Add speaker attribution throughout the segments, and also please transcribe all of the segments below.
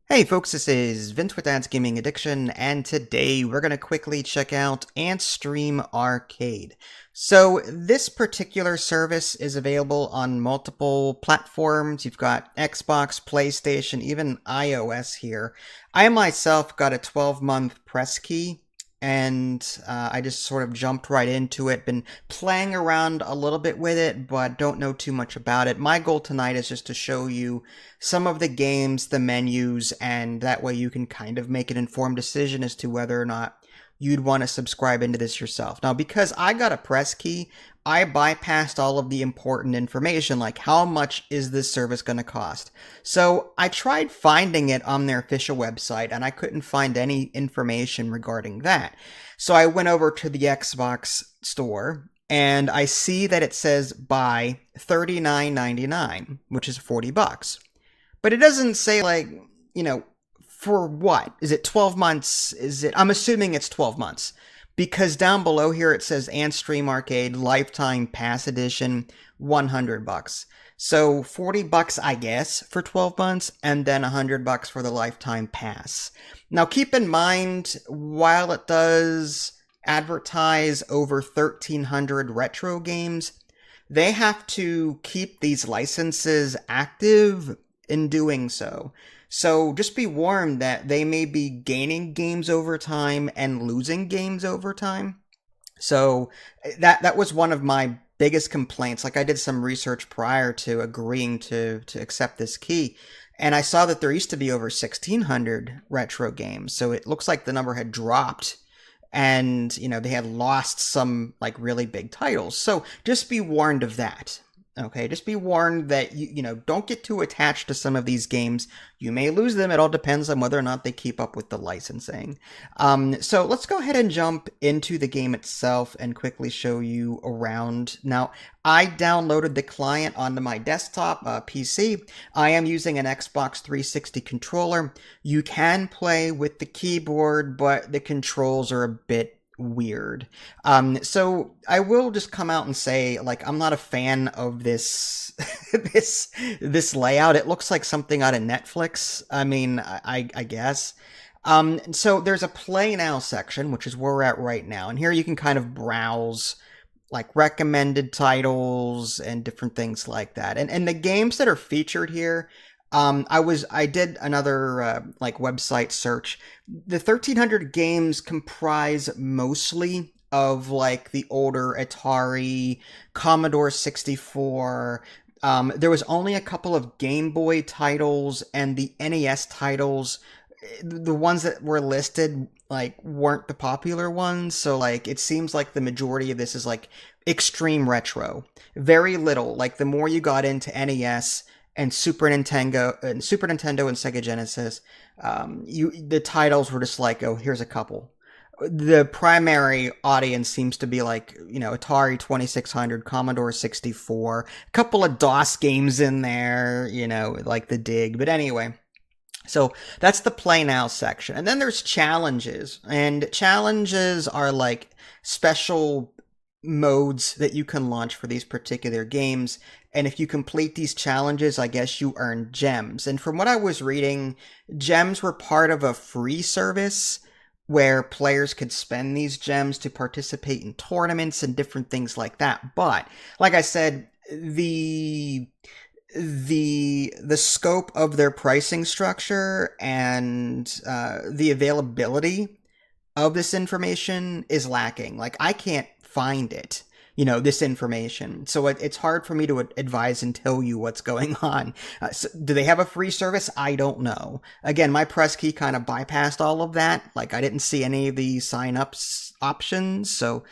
Speaker 1: Hey folks, this is Vince with Dad's Gaming Addiction, and today we're going to quickly check out Antstream Arcade. So this particular service is available on multiple platforms. You've got Xbox, PlayStation, even iOS here. I myself got a 12-month press key, and I just sort of jumped right into it. Been playing around a little bit with it, but don't know too much about it. My goal tonight is just to show you some of the games, the menus, and that way you can kind of make an informed decision as to whether or not you'd want to subscribe into this yourself. Now, because I got a press key, I bypassed all of the important information, like how much is this service going to cost. So I tried finding it on their official website, and I couldn't find any information regarding that. So I went over to the Xbox store, and I see that it says buy $39.99, which is 40 bucks. But it doesn't say, like, you know, for what? Is it 12 months? I'm assuming it's 12 months. Because down below here it says Antstream Arcade Lifetime Pass Edition, 100 bucks. So 40 bucks, I guess, for 12 months, and then 100 bucks for the lifetime pass. Now keep in mind, while it does advertise over 1,300 retro games, they have to keep these licenses active in doing so. So just be warned that they may be gaining games over time and losing games over time. So that was one of my biggest complaints. Like, I did some research prior to agreeing to accept this key, and I saw that there used to be over 1,600 retro games. So it looks like the number had dropped, and they had lost some like really big titles. So just be warned of that. Okay, just be warned that you don't get too attached to some of these games. You may lose them. It all depends on whether or not they keep up with the licensing. So let's go ahead and jump into the game itself and quickly show you around. Now, I downloaded the client onto my desktop PC. I am using an Xbox 360 controller. You can play with the keyboard, but the controls are a bit weird. So I will just come out and say, like, I'm not a fan of this this layout. It looks like something out of Netflix. I mean, I guess. So there's a Play Now section, which is where we're at right now, and here you can kind of browse like recommended titles and different things like that. And the games that are featured here, I did another like website search. The 1,300 games comprise mostly of like the older Atari, Commodore 64. There was only a couple of Game Boy titles, and the NES titles, the ones that were listed, like, weren't the popular ones. So like it seems like the majority of this is like extreme retro. Very little. Like, the more you got into NES and Super Nintendo and Sega Genesis, the titles were just like, oh, here's a couple. The primary audience seems to be like, Atari 2600, Commodore 64, a couple of DOS games in there, like the Dig. But anyway, so that's the Play Now section. And then there's challenges. And challenges are like special modes that you can launch for these particular games. And if you complete these challenges, I guess you earn gems. And from what I was reading, gems were part of a free service where players could spend these gems to participate in tournaments and different things like that. But like I said, the scope of their pricing structure and the availability of this information is lacking. Like, I can't find it, this information. So it's hard for me to advise and tell you what's going on. So do they have a free service? I don't know. Again, my press key kind of bypassed all of that. Like, I didn't see any of the sign-ups options. So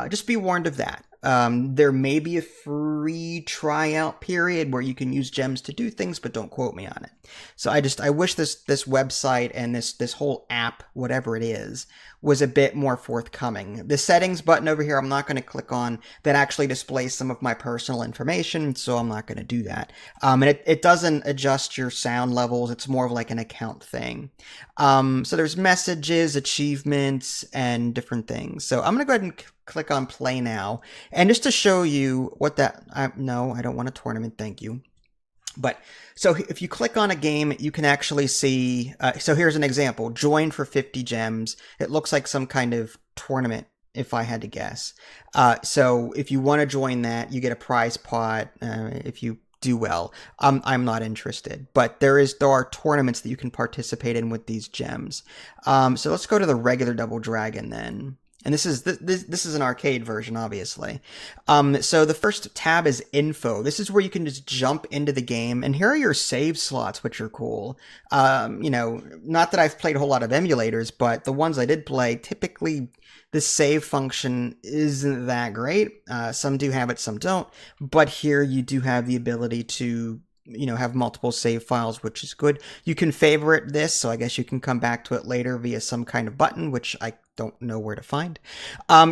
Speaker 1: just be warned of that. There may be a free tryout period where you can use gems to do things, but don't quote me on it. So I wish this website and this whole app, whatever it is, was a bit more forthcoming. The settings button over here, I'm not going to click on. That actually displays some of my personal information, so I'm not going to do that. And it doesn't adjust your sound levels. It's more of like an account thing. So there's messages, achievements, and different things. So I'm going to go ahead and click on Play Now. And just to show you what no, I don't want a tournament, thank you. But so if you click on a game, you can actually see. So here's an example: join for 50 gems. It looks like some kind of tournament, if I had to guess. So if you want to join that, you get a prize pot. If you do well, I'm not interested. But there are tournaments that you can participate in with these gems. So let's go to the regular Double Dragon then. And this is an arcade version, obviously. So the first tab is info. This is where you can just jump into the game, and here are your save slots, which are cool. Not that I've played a whole lot of emulators, but the ones I did play, typically the save function isn't that great. Some do have it, some don't. But here you do have the ability to have multiple save files, which is good. You can favorite this, so I guess you can come back to it later via some kind of button, which I don't know where to find.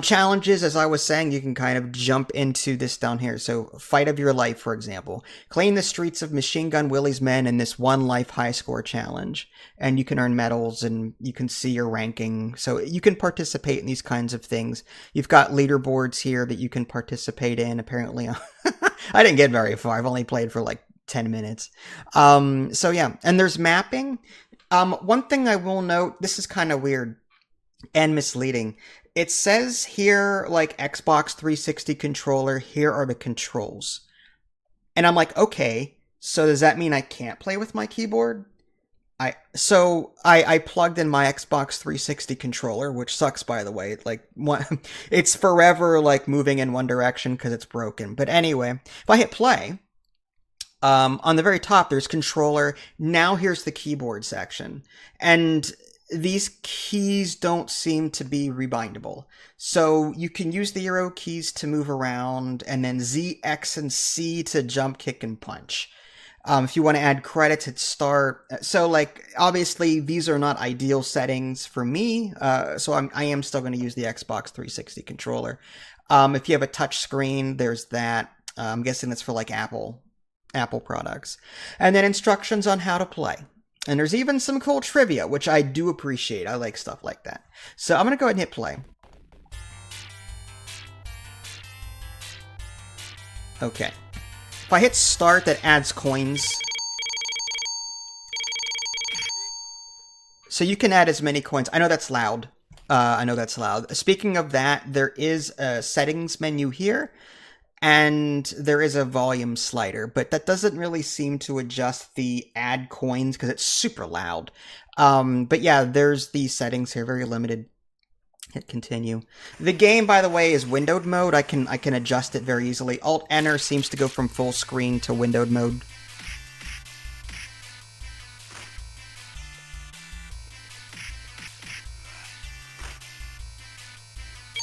Speaker 1: Challenges, as I was saying, you can kind of jump into this down here. So, fight of your life, for example. Clean the streets of Machine Gun Willie's men in this one life high score challenge. And you can earn medals and you can see your ranking. So you can participate in these kinds of things. You've got leaderboards here that you can participate in. Apparently, I didn't get very far. I've only played for like 10 minutes. So yeah, and there's mapping. One thing I will note, this is kind of weird and misleading. It says here, like, Xbox 360 controller, here are the controls. And I'm like, okay, so does that mean I can't play with my keyboard? I plugged in my Xbox 360 controller, which sucks, by the way. It's forever, like, moving in one direction because it's broken. But anyway, if I hit play, on the very top, there's controller. Now here's the keyboard section. And these keys don't seem to be rebindable. So you can use the arrow keys to move around, and then Z, X, and C to jump, kick, and punch. If you want to add credits, hit start. So, like, obviously, these are not ideal settings for me. So I am still going to use the Xbox 360 controller. If you have a touch screen, there's that. I'm guessing that's for, like, Apple products. And then instructions on how to play. And there's even some cool trivia, which I do appreciate. I like stuff like that. So I'm going to go ahead and hit play. Okay. If I hit start, that adds coins. So you can add as many coins. I know that's loud. Speaking of that, there is a settings menu here. And there is a volume slider, but that doesn't really seem to adjust the add coins because it's super loud. But yeah, there's the settings here, very limited. Hit continue. The game, by the way, is windowed mode. I can adjust it very easily. Alt-Enter seems to go from full screen to windowed mode.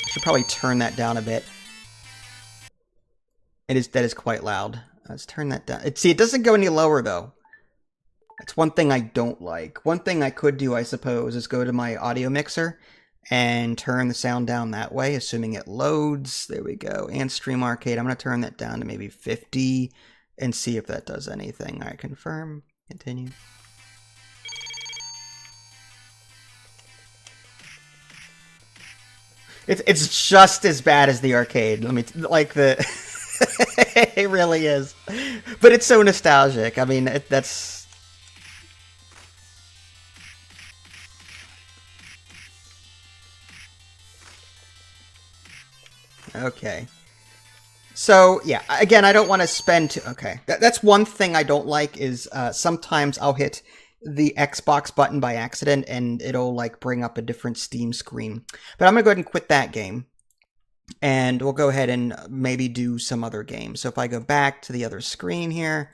Speaker 1: I should probably turn that down a bit. That is quite loud. Let's turn that down. See, it doesn't go any lower, though. That's one thing I don't like. One thing I could do, I suppose, is go to my audio mixer and turn the sound down that way, assuming it loads. There we go. Antstream Arcade. I'm going to turn that down to maybe 50 and see if that does anything. All right, confirm. Continue. It's just as bad as the arcade. It really is. But it's so nostalgic. I mean, that's... Okay. So, yeah, again, I don't want to spend... Okay. That's one thing I don't like is sometimes I'll hit the Xbox button by accident and it'll, like, bring up a different Steam screen. But I'm going to go ahead and quit that game. And we'll go ahead and maybe do some other games. So if I go back to the other screen here,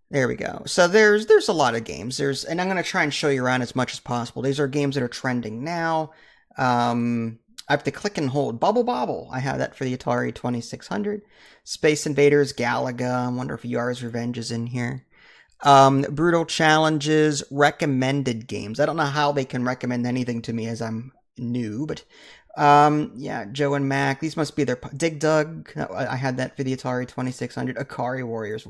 Speaker 1: there we go. So there's a lot of games. And I'm going to try and show you around as much as possible. These are games that are trending now. I have to click and hold. Bubble Bobble. I have that for the Atari 2600. Space Invaders, Galaga. I wonder if Yar's Revenge is in here. Brutal Challenges, recommended games. I don't know how they can recommend anything to me as I'm new, but... yeah, Joe and Mac. These must be their... Dig Dug. I had that for the Atari 2600. Akari Warriors.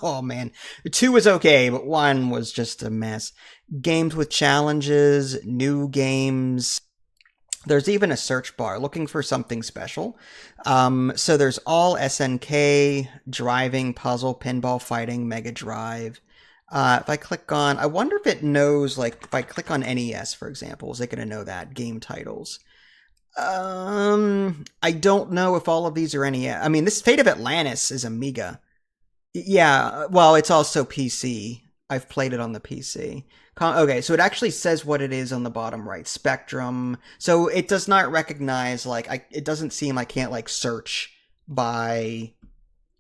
Speaker 1: Oh, man. 2 was okay, but 1 was just a mess. Games with challenges. New games. There's even a search bar looking for something special. So there's all SNK, driving, puzzle, pinball, fighting, Mega Drive. If I click on, I wonder if it knows, like, if I click on NES, for example, is it going to know that? Game titles. I don't know if all of these are NES. I mean, this Fate of Atlantis is Amiga. Yeah, well, it's also PC. I've played it on the PC. Okay, so it actually says what it is on the bottom right. Spectrum. So it does not recognize, like, it doesn't seem I can't, like, search by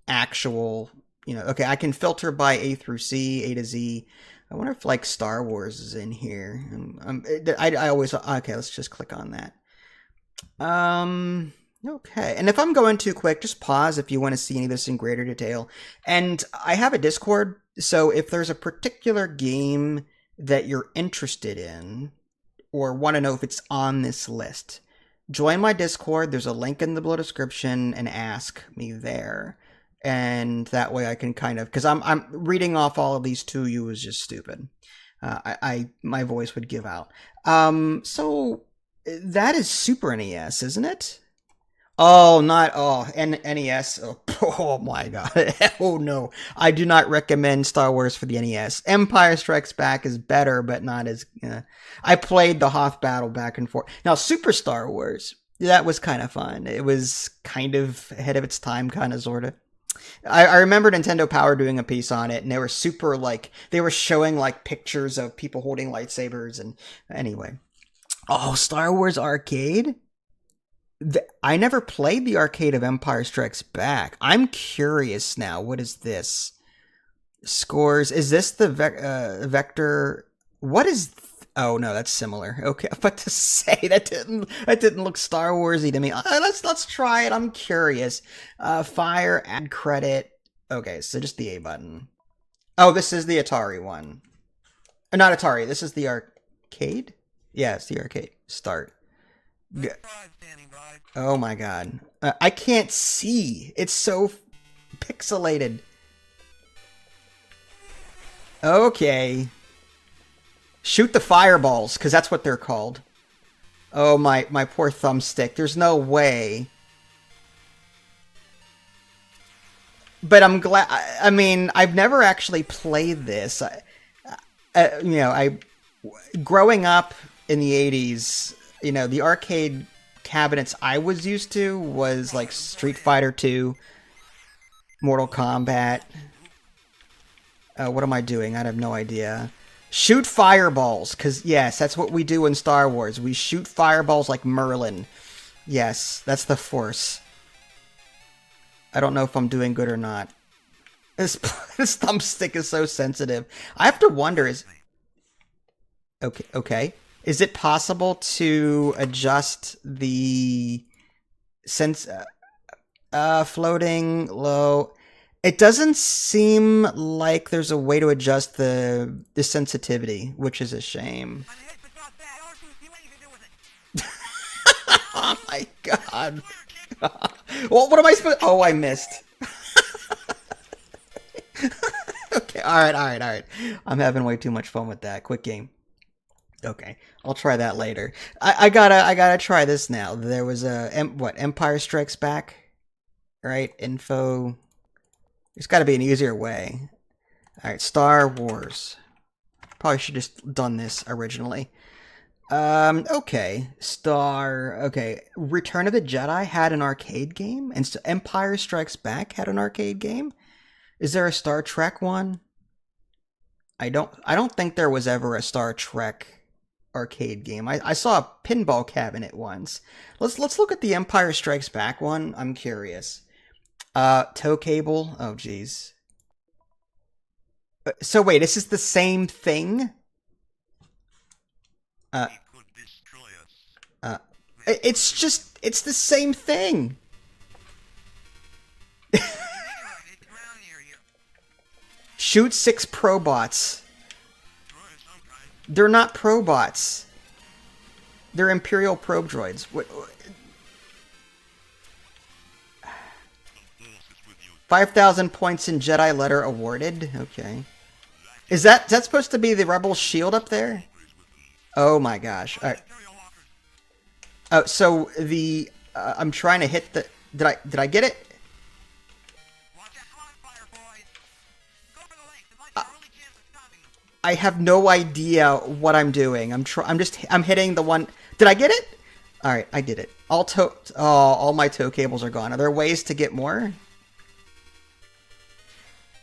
Speaker 1: actual, okay, I can filter by A through C, A to Z. I wonder if, like, Star Wars is in here. I always, okay, let's just click on that. Okay, and if I'm going too quick, just pause if you want to see any of this in greater detail. And I have a Discord, so if there's a particular game that you're interested in or want to know if it's on this list, join my Discord. There's a link in the below description and ask me there. And that way I can kind of, because I'm reading off all of these to you is just stupid. My voice would give out. So that is Super NES, isn't it? Oh, not NES. Oh my god. Oh no. I do not recommend Star Wars for the NES. Empire Strikes Back is better, but not as... I played the Hoth battle back and forth. Now, Super Star Wars, that was kind of fun. It was kind of ahead of its time, kind of, sort of. I remember Nintendo Power doing a piece on it, and they were super, like... They were showing, like, pictures of people holding lightsabers, and... Anyway. Oh, Star Wars Arcade? I never played the arcade of Empire Strikes Back. I'm curious now. What is this? Scores. Is this the vector? What is... Oh no, that's similar. Okay, I was about to say that didn't look Star Warsy to me. Let's try it. I'm curious. Fire, add credit. Okay, so just the A button. Oh, this is the Atari one. Not Atari. This is the arcade. Yeah, it's the arcade. Start. Oh my god. I can't see. It's so pixelated. Okay. Shoot the fireballs, because that's what they're called. Oh, my poor thumbstick. There's no way. But I'm glad... I mean, I've never actually played this. Growing up in the 80s... the arcade cabinets I was used to was like Street Fighter 2, Mortal Kombat. What am I doing? I have no idea. Shoot fireballs, because yes, that's what we do in Star Wars. We shoot fireballs like Merlin. Yes, that's the Force. I don't know if I'm doing good or not. This thumbstick is so sensitive. I have to wonder, is... Okay. Is it possible to adjust the floating low? It doesn't seem like there's a way to adjust the sensitivity, which is a shame. Oh my god. Well, what am I supposed... Oh, I missed. Okay, alright. I'm having way too much fun with that. Quick game. Okay, I'll try that later. I gotta try this now. There was Empire Strikes Back, right? Info. There's got to be an easier way. All right, Star Wars. Probably should just done this originally. Okay, Okay, Return of the Jedi had an arcade game, and Empire Strikes Back had an arcade game. Is there a Star Trek one? I don't think there was ever a Star Trek arcade game. I saw a pinball cabinet once. Let's look at the Empire Strikes Back one. I'm curious. Tow cable. Oh geez. So wait, this is the same thing? It's the same thing. Shoot 6 probots. They're not probots. They're Imperial probe droids. What? 5,000 points in Jedi letter awarded. Okay. Is that supposed to be the Rebel shield up there? Oh my gosh. All right. Oh, so the I'm trying to hit the. Did I get it? I have no idea what I'm doing. I'm hitting the one. Did I get it? All right, I did it. All my tow cables are gone. Are there ways to get more?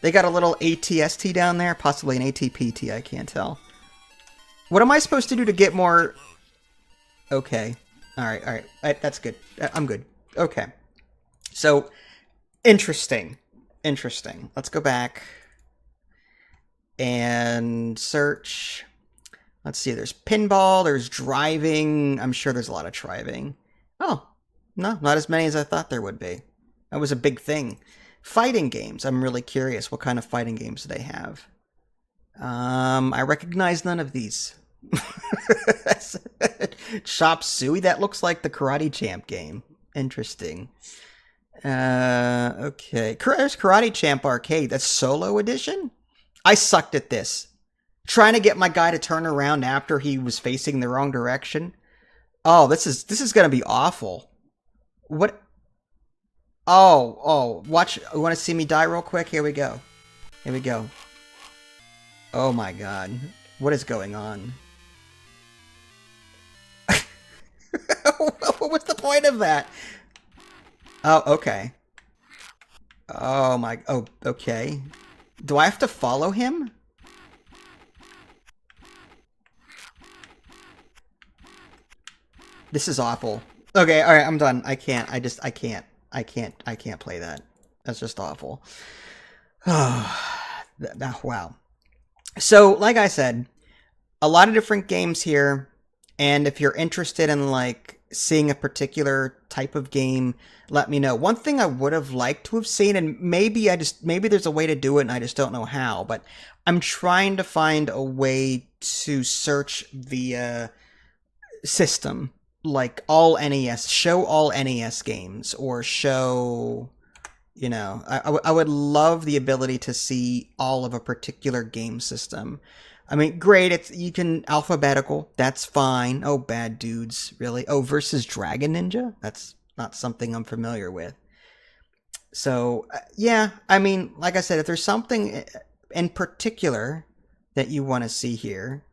Speaker 1: They got a little ATST down there, possibly an ATPT. I can't tell. What am I supposed to do to get more? Okay. All right. That's good. I'm good. Okay. So, interesting. Let's go back and search. Let's see. There's pinball. There's driving. I'm sure there's a lot of driving. Oh, no, not as many as I thought there would be. That was a big thing. Fighting games. I'm really curious. What kind of fighting games do they have? I recognize none of these. Chop Suey? That looks like the Karate Champ game. Interesting. Okay. There's Karate Champ Arcade. That's solo edition? I sucked at this. Trying to get my guy to turn around after he was facing the wrong direction. Oh, this is gonna be awful. What? Oh, watch. You want to see me die real quick? Here we go. Oh my god. What is going on? What was the point of that? Oh, okay. Oh, okay. Do I have to follow him? This is awful. Okay, alright, I'm done. I can't play that. That's just awful. Wow. So, like I said, a lot of different games here, and if you're interested in, like, seeing a particular type of game, let me know. One thing I would have liked to have seen, and maybe there's a way to do it and I just don't know how, but I'm trying to find a way to search the system, like all NES, show all NES games, or show, you know, I would love the ability to see all of a particular game system. I mean, great, you can alphabetical, that's fine. Oh, Bad Dudes, really? Oh, versus Dragon Ninja? That's not something I'm familiar with. So, yeah, I mean, like I said, if there's something in particular that you want to see here,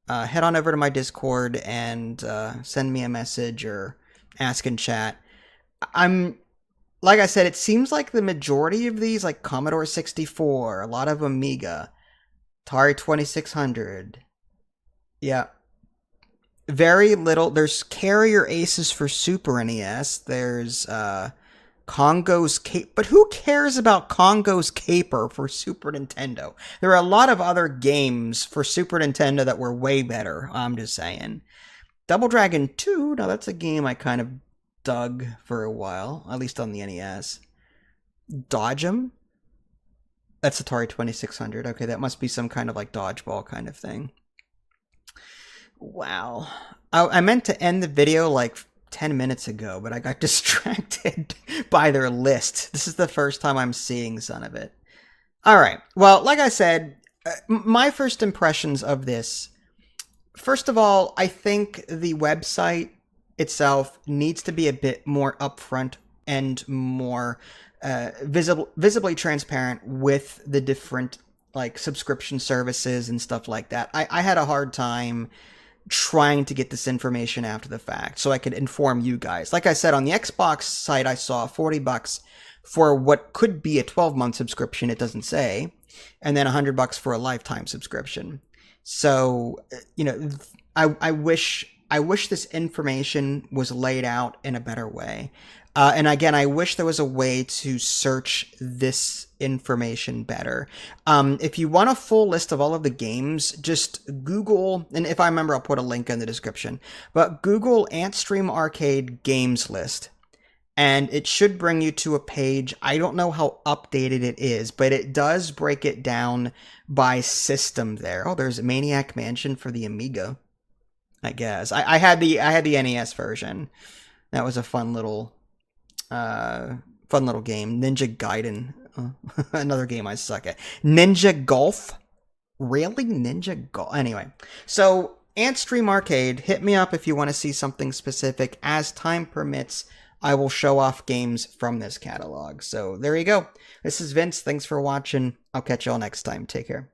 Speaker 1: head on over to my Discord and send me a message or ask in chat. Like I said, it seems like the majority of these, like Commodore 64, a lot of Amiga, Atari 2600. Yeah. Very little. There's Carrier Aces for Super NES. There's Congo's Cape. But who cares about Congo's Caper for Super Nintendo? There are a lot of other games for Super Nintendo that were way better. I'm just saying. Double Dragon 2. Now that's a game I kind of dug for a while, at least on the NES. Dodge 'em? That's Atari 2600. Okay, that must be some kind of like dodgeball kind of thing. Wow. I meant to end the video like 10 minutes ago, but I got distracted by their list. This is the first time I'm seeing some of it. Alright, well, like I said, my first impressions of this, first of all, I think the website itself needs to be a bit more upfront and more visibly transparent with the different like subscription services and stuff like that. I had a hard time trying to get this information after the fact so I could inform you guys. Like I said, on the Xbox site, I saw $40 for what could be a 12-month subscription. It doesn't say, and then $100 for a lifetime subscription. So, you know, I wish this information was laid out in a better way. And again, I wish there was a way to search this information better. If you want a full list of all of the games, just Google, and if I remember, I'll put a link in the description, but Google Antstream Arcade Games List, and it should bring you to a page. I don't know how updated it is, but it does break it down by system there. Oh, there's Maniac Mansion for the Amiga, I guess. I had the NES version. That was a fun little game. Ninja Gaiden, another game I suck at. Ninja Golf, really? Ninja Golf. Anyway, so Antstream Arcade, hit me up if you want to see something specific. As time permits, I will show off games from this catalog. So there you go. This is Vince. Thanks for watching. I'll catch y'all next time. Take care.